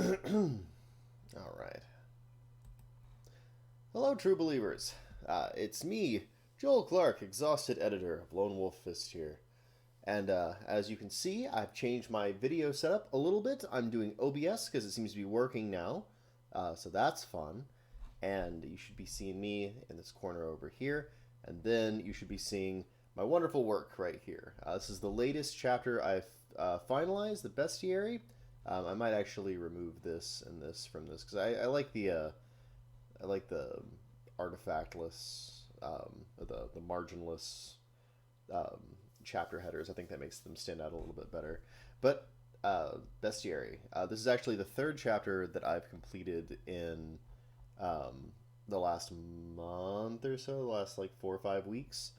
All right. Hello, true believers. It's me, Joel Clark, exhausted editor of Lone Wolf Bestiary. And as you can see, I've changed my video setup a little bit. I'm doing OBS because it seems to be working now. So that's fun. And you should be seeing me in this corner over here. And then you should be seeing my wonderful work right here. This is the latest chapter I've finalized, the Bestiary. I might actually remove this and this from this because I like the artifactless, the marginless um, chapter headers. I think that makes them stand out a little bit better. But Bestiary. This is actually the third chapter that I've completed in the last month or so, the last like 4 or 5 weeks.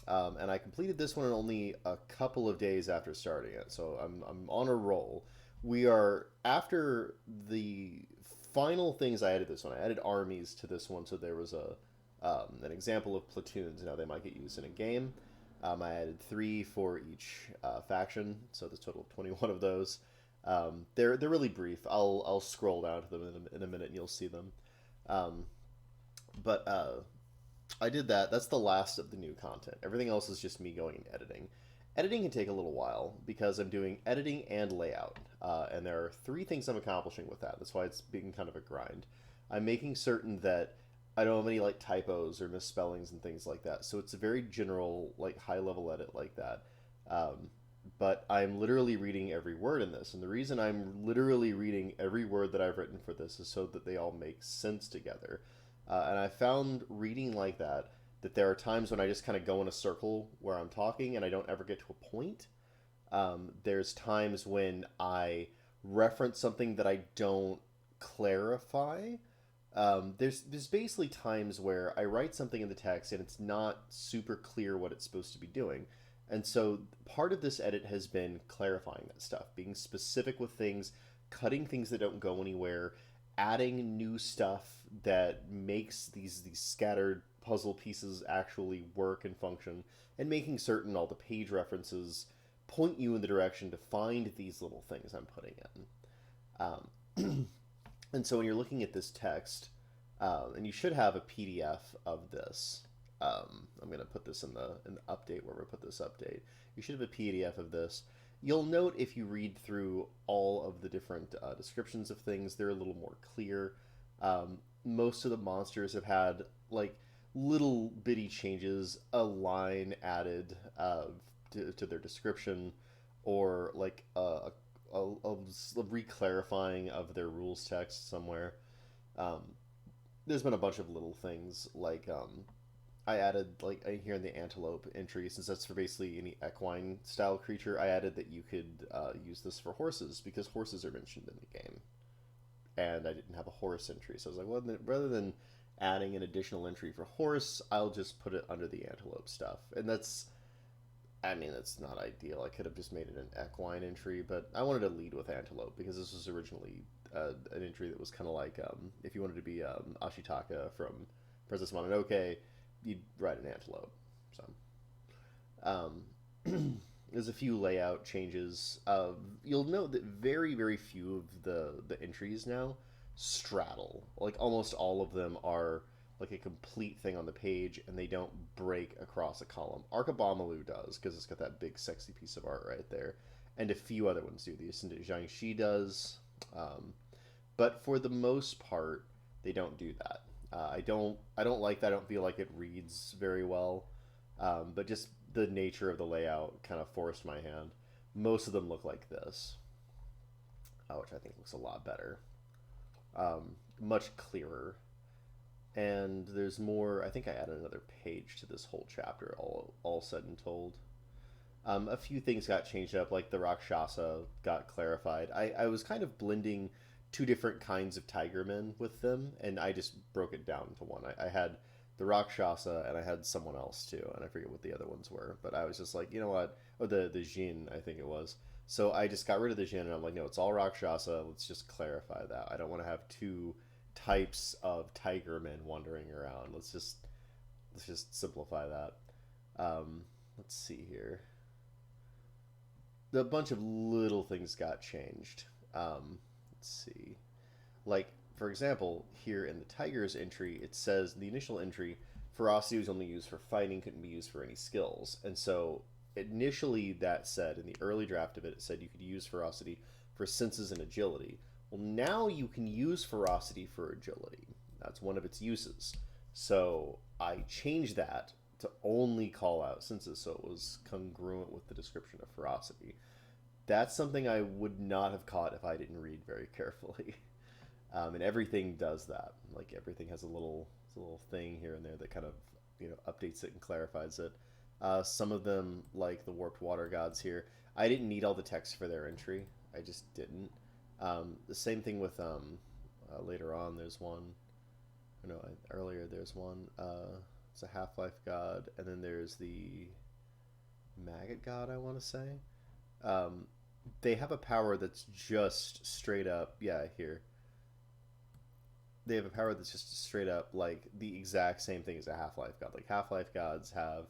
And I completed this one in only a couple of days after starting it, so I'm on a roll. We are after the final things I added this one. I added armies to this one, so there was an example of platoons and how they might get used in a game. I added 3 for each faction, so there's a total of 21 of those. They're really brief. I'll scroll down to them in a minute and you'll see them. Um, but I did that. That's the last of the new content. Everything else is just me going and editing. Editing can take a little while because I'm doing editing and layout. And there are 3 things I'm accomplishing with that. That's why it's being kind of a grind. I'm making certain that I don't have any like typos or misspellings and things like that. So it's a very general, like high level edit like that. Um, but I'm literally reading every word in this. And the reason I'm literally reading every word that I've written for this is so that they all make sense together. And I found reading like that there are times when I just kind of go in a circle where I'm talking and I don't ever get to a point. There's times when I reference something that I don't clarify. There's basically times where I write something in the text and it's not super clear what it's supposed to be doing. And so part of this edit has been clarifying that stuff, being specific with things, cutting things that don't go anywhere, adding new stuff that makes these scattered puzzle pieces actually work and function, and making certain all the page references point you in the direction to find these little things I'm putting in. And so when you're looking at this text, and you should have a PDF of this. I'm going to put this in the update where we put this update. You should have a PDF of this. You'll note if you read through all of the different descriptions of things, they're a little more clear. Most of the monsters have had like little bitty changes, a line added to their description, or like a re-clarifying of their rules text somewhere. Um, there's been a bunch of little things like I added like here in the antelope entry, since that's for basically any equine style creature. I added that you could use this for horses because horses are mentioned in the game, and I didn't have a horse entry, so I was like, well, rather than adding an additional entry for horse, I'll just put it under the antelope stuff, and I mean, that's not ideal. I could have just made it an equine entry, but I wanted to lead with antelope because this was originally an entry that was kind of like if you wanted to be Ashitaka from Princess Mononoke, you'd ride an antelope. So there's a few layout changes. You'll note that very few of the entries now straddle. Like almost all of them are like a complete thing on the page, and they don't break across a column. Arkabamalu does because it's got that big sexy piece of art right there, and a few other ones do. The Ascendant Jiangxi does, but for the most part, they don't do that. I don't like that. I don't feel like it reads very well. But just the nature of the layout kind of forced my hand. Most of them look like this, which I think looks a lot better, much clearer. And there's more. I think I added another page to this whole chapter, all said and told. A few things got changed up, like the Rakshasa got clarified. I was kind of blending 2 different kinds of Tigermen with them, and I just broke it down to one. I had the Rakshasa, and I had someone else too, and I forget what the other ones were. But I was just like, you know what? Oh, the Jin, I think it was. So I just got rid of the Jin, and I'm like, no, it's all Rakshasa. Let's just clarify that. I don't want to have 2 types of Tigermen wandering around. Let's just simplify that. Let's see here. A bunch of little things got changed. Let's see. Like, for example, here in the Tigers entry, it says the initial entry, ferocity was only used for fighting, couldn't be used for any skills. And so initially that said, in the early draft of it, it said you could use ferocity for senses and agility. Well, now you can use ferocity for agility. That's one of its uses. So I changed that to only call out senses so it was congruent with the description of ferocity. That's something I would not have caught if I didn't read very carefully. And everything does that. Like everything has a little thing here and there that kind of updates it and clarifies it. Some of them, like the warped water gods here, I didn't need all the text for their entry. I just didn't. The same thing with later on. There's one. No, earlier there's one. It's a Half-Life god, and then there's the maggot god. I want to say. Um, they have a power that's just straight up. Yeah, here they have a power that's just straight up like the exact same thing as a Half-Life god. Like Half-Life gods have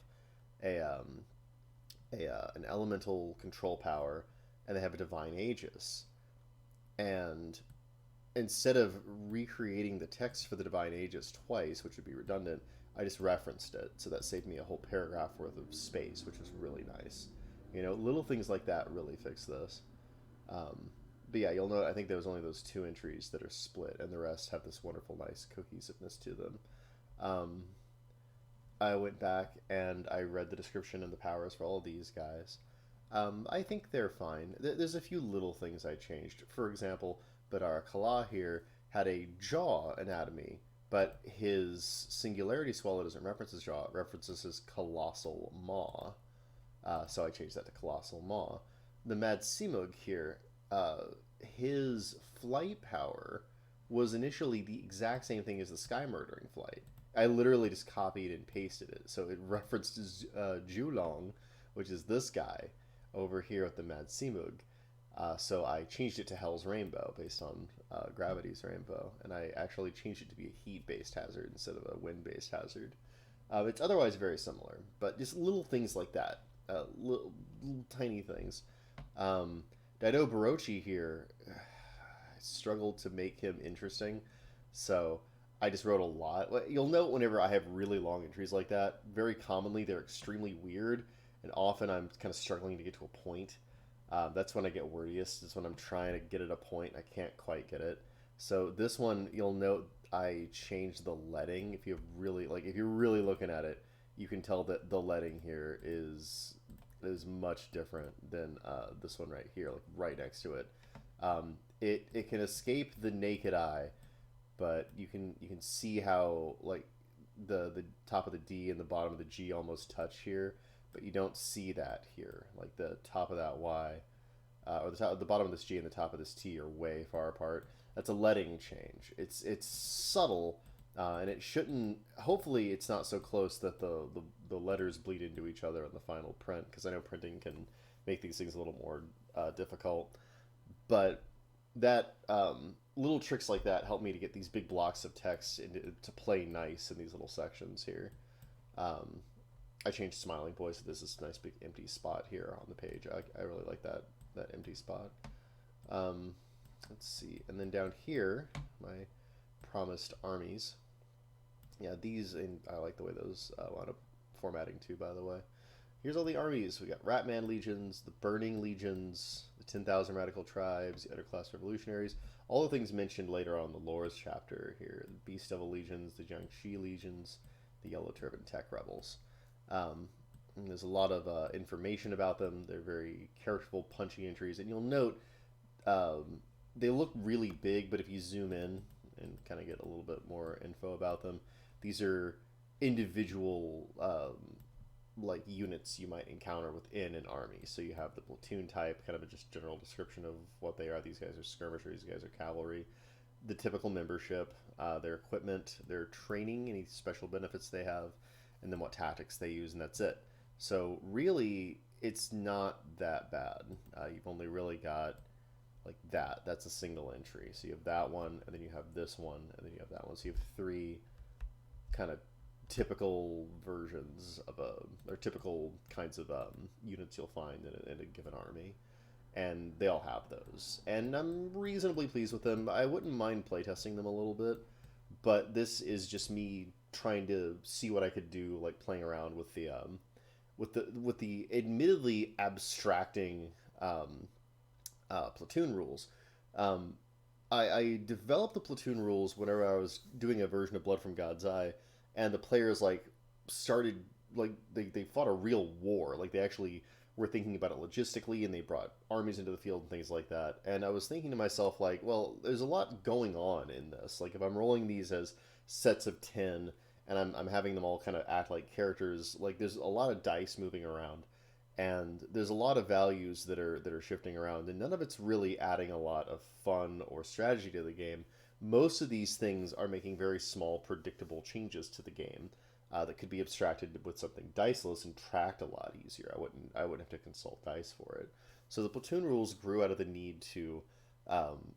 an elemental control power, and they have a divine aegis. And instead of recreating the text for the divine aegis twice, which would be redundant, I just referenced it, so that saved me a whole paragraph worth of space, which was really nice. Little things like that really fix this. Um, but yeah, you'll note I think there was only those two entries that are split, and the rest have this wonderful, nice cohesiveness to them. Um, I went back and I read the description and the powers for all of these guys. I think they're fine. There's a few little things I changed. For example, Badara Kala here had a jaw anatomy, but his singularity swallow doesn't reference his jaw. It references his colossal maw. So I changed that to colossal maw. The Mad Simug here, his flight power was initially the exact same thing as the Sky Murdering flight. I literally just copied and pasted it. So it referenced Julong, which is this guy over here at the Mad Simug. So I changed it to Hell's Rainbow based on Gravity's Rainbow. And I actually changed it to be a heat-based hazard instead of a wind-based hazard. It's otherwise very similar, but just little things like that. Little tiny things. Daido Barochi here, I struggled to make him interesting. So I just wrote a lot. You'll note whenever I have really long entries like that, very commonly they're extremely weird, and often I'm kind of struggling to get to a point. That's when I get wordiest. It's when I'm trying to get at a point and I can't quite get it. So this one, you'll note I changed the leading. If you're really looking at it, you can tell that the leading here is much different than this one right here, like right next to it. It can escape the naked eye, but you can see how like the top of the D and the bottom of the G almost touch here, but you don't see that here. Like the top of that Y, or the bottom of this G and the top of this T are way far apart. That's a leading change. It's subtle, and it shouldn't. Hopefully, it's not so close that the letters bleed into each other in the final print, because I know printing can make these things a little more difficult. But that little tricks like that help me to get these big blocks of text to play nice in these little sections here. I changed Smiling Boy, so there's this nice big empty spot here on the page. I really like that empty spot. Let's see, and then down here, my promised armies. Yeah, I like the way those wound up formatting too, by the way. Here's all the armies. We got Ratman Legions, the Burning Legions, the 10,000 Radical Tribes, the Underclass Revolutionaries, all the things mentioned later on in the Lores chapter here. The Beast Devil Legions, the Jiangxi Legions, the Yellow Turban Tech Rebels. And there's a lot of information about them. They're very characterful, punchy entries. And you'll note they look really big, but if you zoom in and kind of get a little bit more info about them, these are individual like units you might encounter within an army. So you have the platoon type, kind of a just general description of what they are. These guys are skirmishers, these guys are cavalry. The typical membership, their equipment, their training, any special benefits they have, and then what tactics they use, and that's it. So really, it's not that bad. You've only really got like that. That's a single entry. So you have that one, and then you have this one, and then you have that one. So you have three kind of typical versions of or typical kinds of units you'll find in a given army. and they all have those, and I'm reasonably pleased with them. I wouldn't mind playtesting them a little bit, but this is just me trying to see what I could do, like playing around with the admittedly abstracting um, platoon rules. Um, I developed the platoon rules whenever I was doing a version of Blood from God's Eye, and the players like started like they fought a real war. Like they actually were thinking about it logistically, and they brought armies into the field and things like that. And I was thinking to myself, like, well, there's a lot going on in this. Like if I'm rolling these as sets of 10 and I'm having them all kind of act like characters, like there's a lot of dice moving around, and there's a lot of values that are shifting around, and none of it's really adding a lot of fun or strategy to the game. Most of these things are making very small, predictable changes to the game that could be abstracted with something diceless and tracked a lot easier. I wouldn't have to consult dice for it. So the platoon rules grew out of the need to um,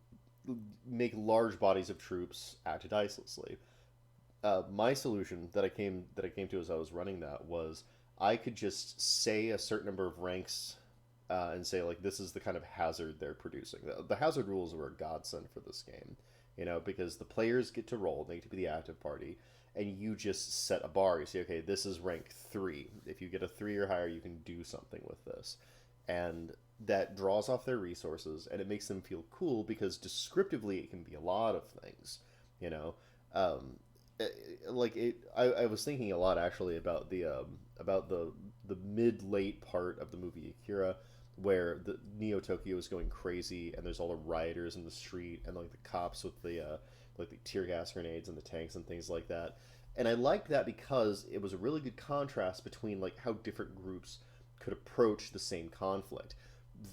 make large bodies of troops act dicelessly. My solution that I came to as I was running that was I could just say a certain number of ranks and say like this is the kind of hazard they're producing. The hazard rules were a godsend for this game, because the players get to roll, they get to be the active party, and you just set a bar. You say, okay, this is rank 3. If you get a 3 or higher, you can do something with this, and that draws off their resources, and it makes them feel cool because descriptively it can be a lot of things, you know. Um, like I was thinking a lot actually about the mid late part of the movie Akira, where the Neo Tokyo is going crazy and there's all the rioters in the street and like the cops with the tear gas grenades and the tanks and things like that. And I liked that because it was a really good contrast between like how different groups could approach the same conflict.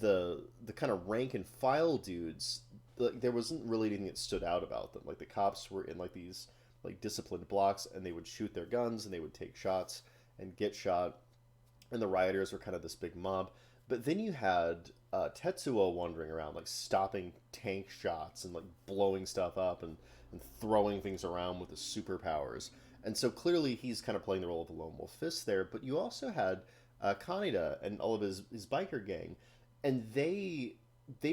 The kind of rank and file dudes, like there wasn't really anything that stood out about them. Like the cops were in like these like disciplined blocks, and they would shoot their guns and they would take shots and get shot, and the rioters were kind of this big mob. But then you had Tetsuo wandering around, like stopping tank shots and like blowing stuff up and throwing things around with his superpowers. And so clearly he's kind of playing the role of a lone wolf fist there. But you also had Kaneda and all of his biker gang, and they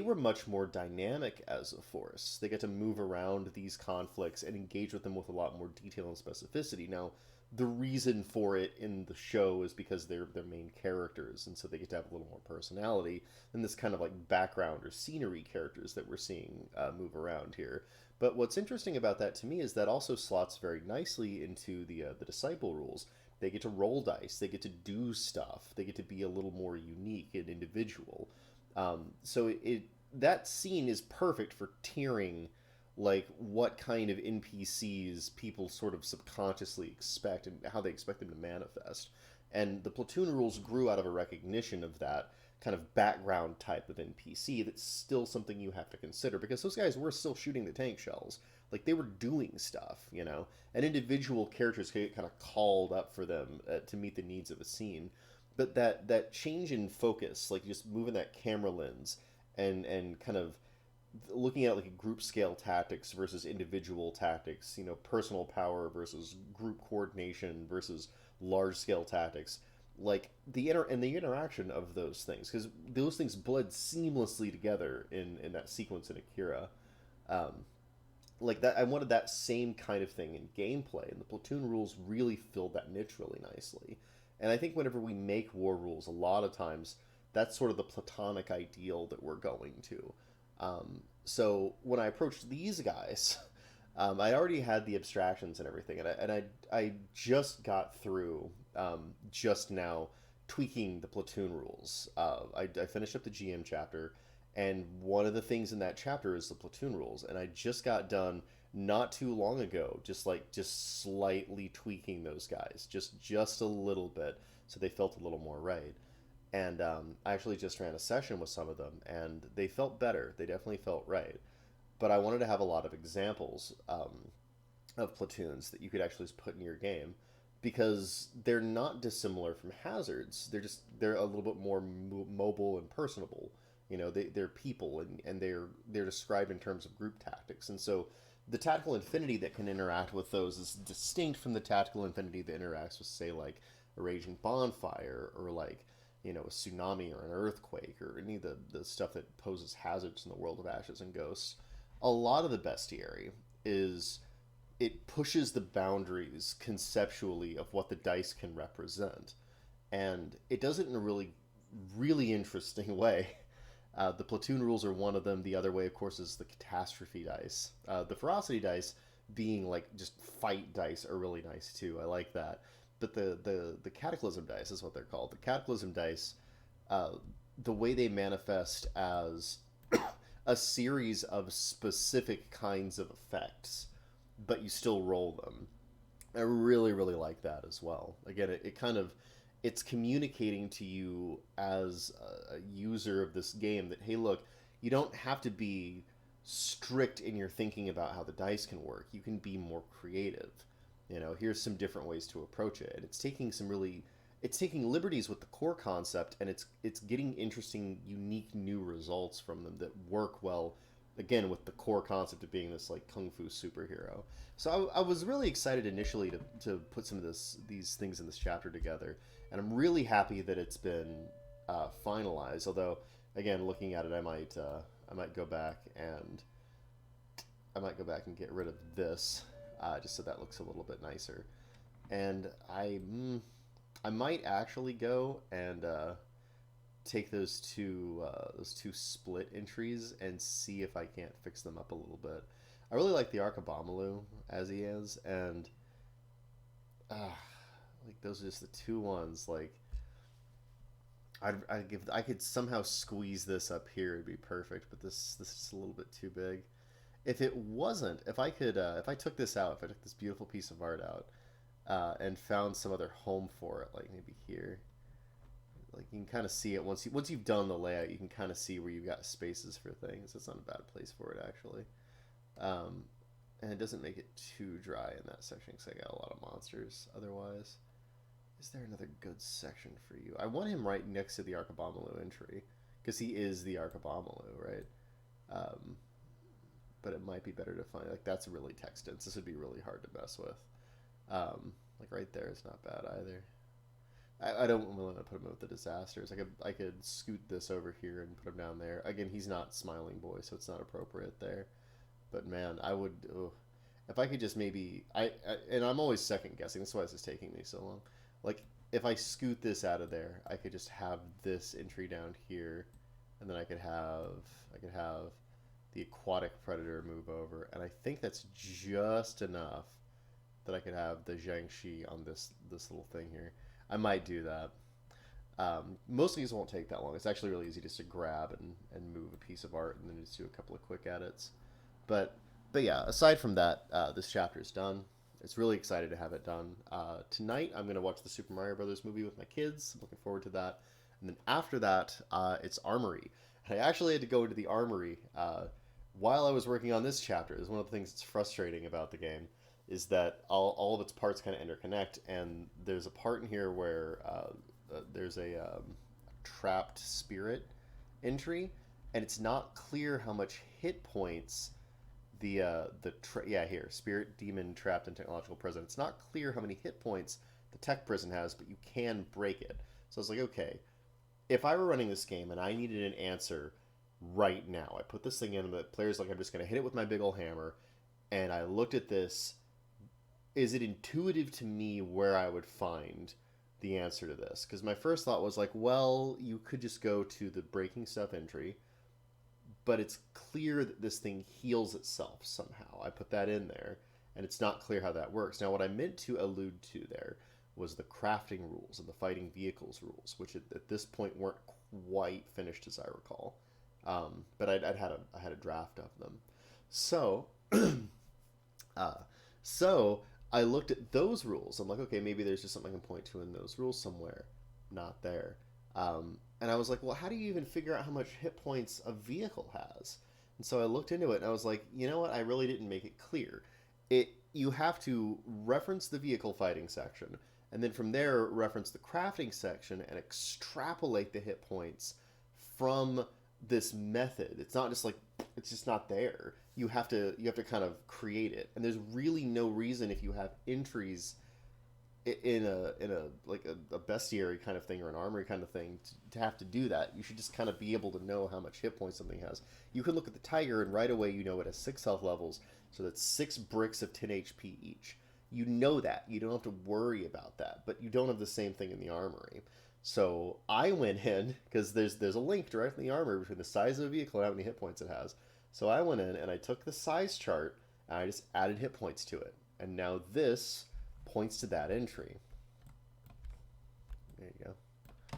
were much more dynamic as a force. They get to move around these conflicts and engage with them with a lot more detail and specificity. Now, the reason for it in the show is because they're main characters, and so they get to have a little more personality than this kind of like background or scenery characters that we're seeing move around here. But what's interesting about that to me is that also slots very nicely into the disciple rules. They get to roll dice, they get to do stuff, they get to be a little more unique and individual. So that scene is perfect for tiering like what kind of NPCs people sort of subconsciously expect and how they expect them to manifest. And the platoon rules grew out of a recognition of that kind of background type of NPC that's still something you have to consider because those guys were still shooting the tank shells. Like they were doing stuff. And individual characters get kind of called up for them to meet the needs of a scene. But that change in focus, like just moving that camera lens and kind of looking at like group scale tactics versus individual tactics, personal power versus group coordination versus large scale tactics, like the interaction of those things, because those things bled seamlessly together in that sequence in Akira. Um, like that, I wanted that same kind of thing in gameplay, and the platoon rules really filled that niche really nicely. And I think whenever we make war rules, a lot of times that's sort of the platonic ideal that we're going to. So when I approached these guys, I already had the abstractions and everything, and I just got through just now tweaking the platoon rules. I finished up the GM chapter, and one of the things in that chapter is the platoon rules, and I just got done not too long ago, just slightly tweaking those guys, just a little bit, so they felt a little more right. And I actually just ran a session with some of them, and they felt better. They definitely felt right. But I wanted to have a lot of examples of platoons that you could actually just put in your game because they're not dissimilar from hazards. They're a little bit more mobile and personable. They're people, and they're described in terms of group tactics. And so the tactical infinity that can interact with those is distinct from the tactical infinity that interacts with, say, like a raging bonfire or like a tsunami or an earthquake or any of the stuff that poses hazards in the world of Ashes and Ghosts. A lot of the bestiary is it pushes the boundaries conceptually of what the dice can represent, and it does it in a really, really interesting way. The platoon rules are one of them. The other way, of course, is the catastrophe dice. The ferocity dice, being like just fight dice, are really nice too. I like that. But the cataclysm dice is what they're called. The cataclysm dice, uh, the way they manifest as a series of specific kinds of effects, but you still roll them. I really, really like that as well. Again, it kind of it's communicating to you as a user of this game that, hey, look, you don't have to be strict in your thinking about how the dice can work. You can be more creative. Here's some different ways to approach it. And it's taking liberties with the core concept, and it's getting interesting, unique new results from them that work well, again, with the core concept of being this like kung fu superhero. So I was really excited initially to put some of these things in this chapter together, and I'm really happy that it's been finalized. Although, again, looking at it, I might go back and get rid of this, just so that looks a little bit nicer. And I might actually go and take those two split entries and see if I can't fix them up a little bit. I really like the Arkabomalu as he is, and like those are just the two ones. Like I could somehow squeeze this up here, it'd be perfect, but this is a little bit too big. If it wasn't, if I could, if I took this out, if I took this beautiful piece of art out, and found some other home for it, like maybe here. Like you can kind of see it once you've done the layout, you can kind of see where you've got spaces for things. It's not a bad place for it actually, and it doesn't make it too dry in that section because I got a lot of monsters. Otherwise, is there another good section for you? I want him right next to the Arkabomalu entry because he is the Arkabomalu, right? But it might be better to find like that's really text dense. This would be really hard to mess with. Like right there is not bad either. I don't want to put him with the disasters. I could scoot this over here and put him down there. Again, he's not Smiling Boy, so it's not appropriate there. But man, I would if I could just maybe and I'm always second guessing. That's why this is taking me so long. Like if I scoot this out of there, I could just have this entry down here, and then I could have the aquatic predator move over, and I think that's just enough that I could have the Jiangxi on this little thing here. I might do that. Most of these won't take that long. It's actually really easy just to grab and move a piece of art and then just do a couple of quick edits. But yeah, aside from that, this chapter is done. It's really excited to have it done. Tonight, I'm going to watch the Super Mario Brothers movie with my kids. I'm looking forward to that. And then after that, it's Armory. And I actually had to go into the Armory while I was working on this chapter. Is one of the things that's frustrating about the game is that all of its parts kind of interconnect, and there's a part in here where there's a trapped spirit entry, and it's not clear how much hit points here, spirit demon trapped in technological prison. It's not clear how many hit points the tech prison has, but you can break it. So I was like, okay, if I were running this game and I needed an answer right now, I put this thing in, and the player's like, I'm just going to hit it with my big old hammer, and I looked at this. Is it intuitive to me where I would find the answer to this? Because my first thought was like, well, you could just go to the breaking stuff entry, but it's clear that this thing heals itself somehow. I put that in there, and it's not clear how that works. Now, what I meant to allude to there was the crafting rules and the fighting vehicles rules, which at this point weren't quite finished as I recall. But I had a draft of them. So, so I looked at those rules. I'm like, okay, maybe there's just something I can point to in those rules somewhere. Not there. And I was like, well, how do you even figure out how much hit points a vehicle has? And so I looked into it, and I was like, you know what? I really didn't make it clear. You have to reference the vehicle fighting section, and then from there reference the crafting section and extrapolate the hit points from this method. It's not just like it's just not there. You have to kind of create it, and there's really no reason if you have entries in a like a bestiary kind of thing or an armory kind of thing to have to do that. You should just kind of be able to know how much hit points something has. You can look at the tiger and right away you know it has 6 health levels, so that's 6 bricks of 10 HP each. You know that. You don't have to worry about that, but you don't have the same thing in the armory. So I went in because there's a link directly in the armor between the size of the vehicle and how many hit points it has. So I went in and I took the size chart and I just added hit points to it. And now this points to that entry. There you go.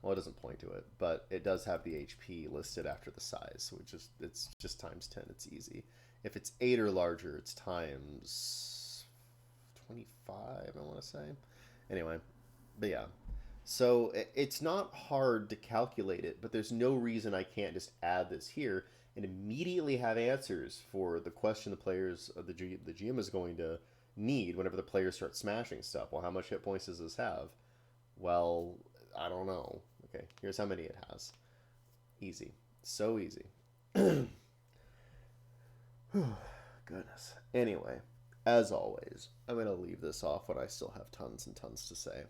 Well, it doesn't point to it, but it does have the HP listed after the size, which is it's just times 10. It's easy. If it's 8 or larger, it's times 25, I want to say. Anyway, but yeah. So it's not hard to calculate it, but there's no reason I can't just add this here and immediately have answers for the question the players the GM is going to need whenever the players start smashing stuff. Well, how much hit points does this have? Well, I don't know. Okay, here's how many it has. Easy. So easy. Goodness. Anyway, as always, I'm going to leave this off when I still have tons and tons to say.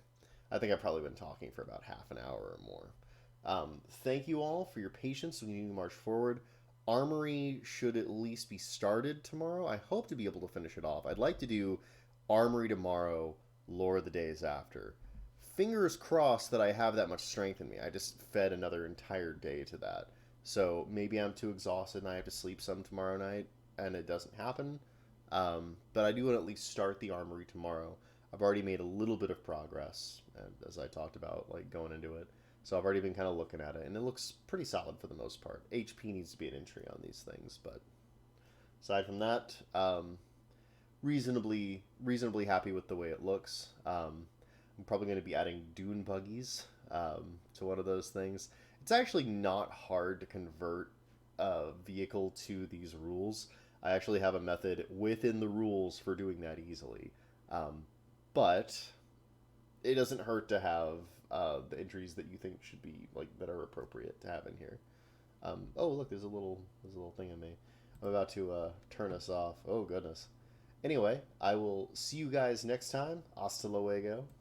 I think I've probably been talking for about half an hour or more. Thank you all for your patience when you march forward. Armory should at least be started tomorrow. I hope to be able to finish it off. I'd like to do Armory tomorrow, Lore the days after. Fingers crossed that I have that much strength in me. I just fed another entire day to that. So maybe I'm too exhausted and I have to sleep some tomorrow night and it doesn't happen. But I do want to at least start the Armory tomorrow. I've already made a little bit of progress, as I talked about, like going into it. So I've already been kind of looking at it, and it looks pretty solid for the most part. HP needs to be an entry on these things, but aside from that, reasonably happy with the way it looks. I'm probably going to be adding dune buggies to one of those things. It's actually not hard to convert a vehicle to these rules. I actually have a method within the rules for doing that easily. But it doesn't hurt to have the entries that you think should be like that are appropriate to have in here. Oh, look, there's a little thing in me. I'm about to turn us off. Oh goodness. Anyway, I will see you guys next time. Hasta luego.